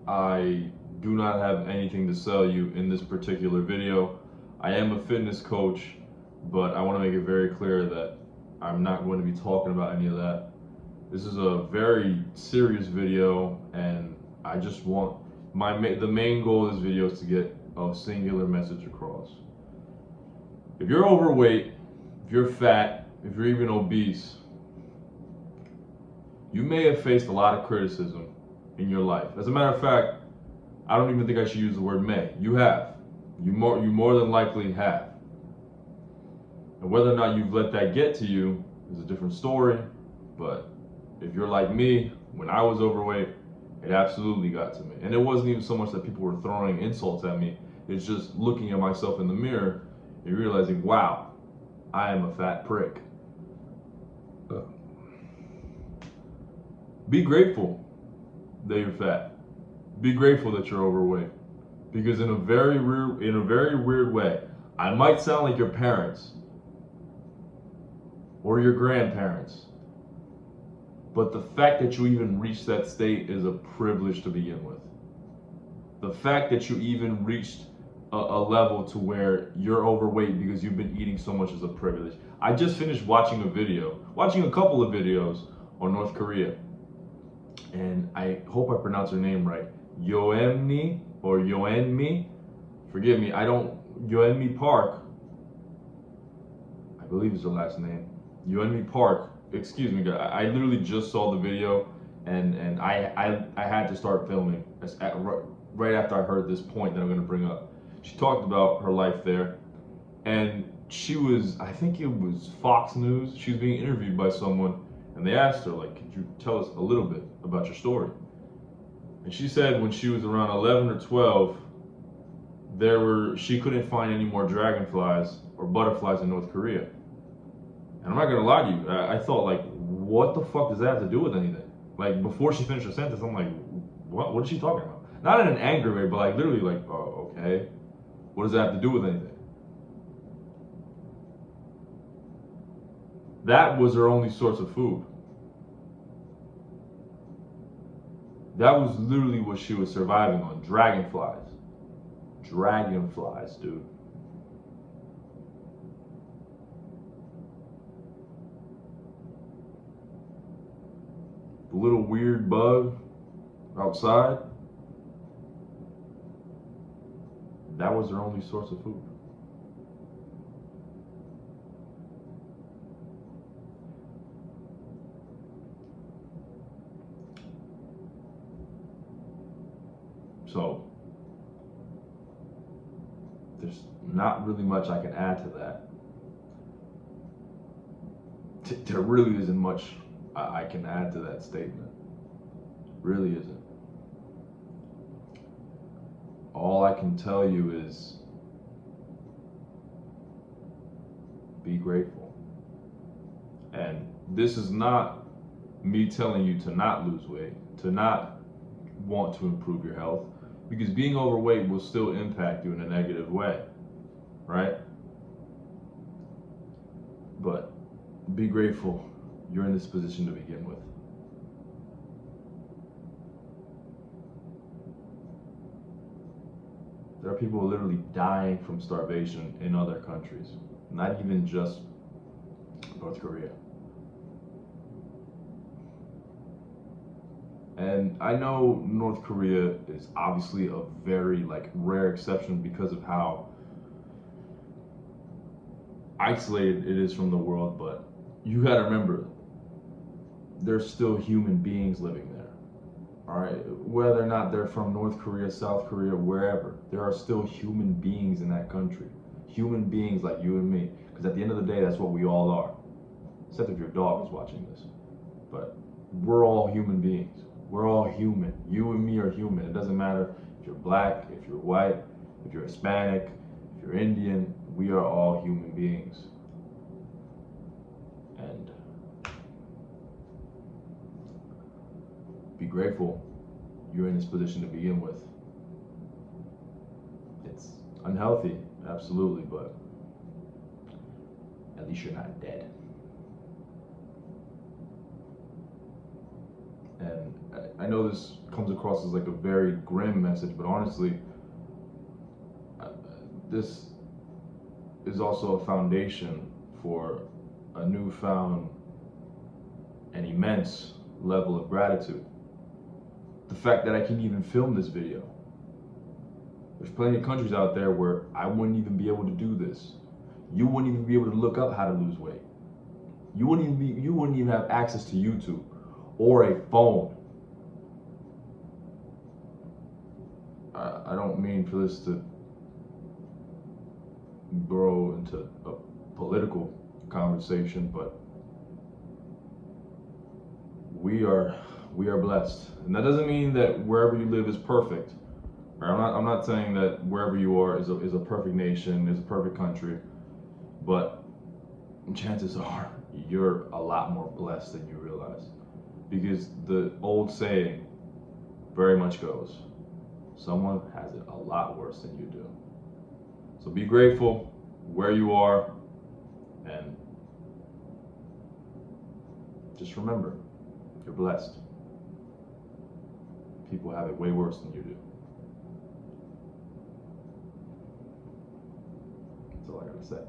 I do not have anything to sell you in this particular video. I am a fitness coach, but I want to make it very clear that I'm not going to be talking about any of that. This is a very serious video, and I just want the main goal of this video is to get a singular message across. If you're overweight, if you're fat, if you're even obese, you may have faced a lot of criticism in your life. As a matter of fact, I don't even think I should use the word may. You have. You more than likely have. And whether or not you've let that get to you is a different story. But if you're like me, when I was overweight, it absolutely got to me. And it wasn't even so much that people were throwing insults at me. It's just looking at myself in the mirror and realizing, wow, I am a fat prick. Be grateful that you're fat. Be grateful that you're overweight. Because in a very weird way, I might sound like your parents or your grandparents, but the fact that you even reached that state is a privilege to begin with. The fact that you even reached a level to where you're overweight because you've been eating so much is a privilege. I just finished watching a couple of videos on North Korea. And I hope I pronounce her name right. Yeonmi or Yeonmi. Forgive me, Yeonmi Park. I believe is her last name. Yeonmi Park. Excuse me, guys. I literally just saw the video, and I had to start filming right after I heard this point that I'm going to bring up. She talked about her life there, and she was, I think it was Fox News. She was being interviewed by someone. And they asked her, like, could you tell us a little bit about your story? And she said when she was around 11 or 12, she couldn't find any more dragonflies or butterflies in North Korea. And I'm not gonna lie to you, I thought, like, what the fuck does that have to do with anything? Like, before she finished her sentence, I'm like, what is she talking about? Not in an angry way, but like literally like, oh, okay. What does that have to do with anything? That was her only source of food. That was literally what she was surviving on. Dragonflies. Dragonflies, dude. The little weird bug outside. That was her only source of food. So, there's not really much I can add to that. There really isn't much I can add to that statement. Really isn't. All I can tell you is be grateful. And this is not me telling you to not lose weight, to not want to improve your health, because being overweight will still impact you in a negative way, right? But be grateful you're in this position to begin with. There are people literally dying from starvation in other countries, not even just North Korea. And I know North Korea is obviously a very rare exception because of how isolated it is from the world, but you gotta remember, there's still human beings living there. All right, whether or not they're from North Korea, South Korea, wherever, there are still human beings in that country. Human beings like you and me, because at the end of the day, that's what we all are. Except if your dog is watching this, but we're all human beings. We're all human. You and me are human. It doesn't matter if you're black, if you're white, if you're Hispanic, if you're Indian. We are all human beings. And be grateful you're in this position to begin with. It's unhealthy, absolutely, but at least you're not dead. And I know this comes across as like a very grim message, but honestly, this is also a foundation for a newfound and immense level of gratitude. The fact that I can even film this video. There's plenty of countries out there where I wouldn't even be able to do this. You wouldn't even be able to look up how to lose weight. You wouldn't even have access to YouTube or a phone. I don't mean for this to grow into a political conversation, but we are blessed, and that doesn't mean that wherever you live is perfect. I'm not saying that wherever you are is a perfect nation, is a perfect country, but chances are you're a lot more blessed than you realize, because the old saying very much goes, someone has it a lot worse than you do. So be grateful where you are, and just remember, you're blessed. People have it way worse than you do. That's all I gotta say.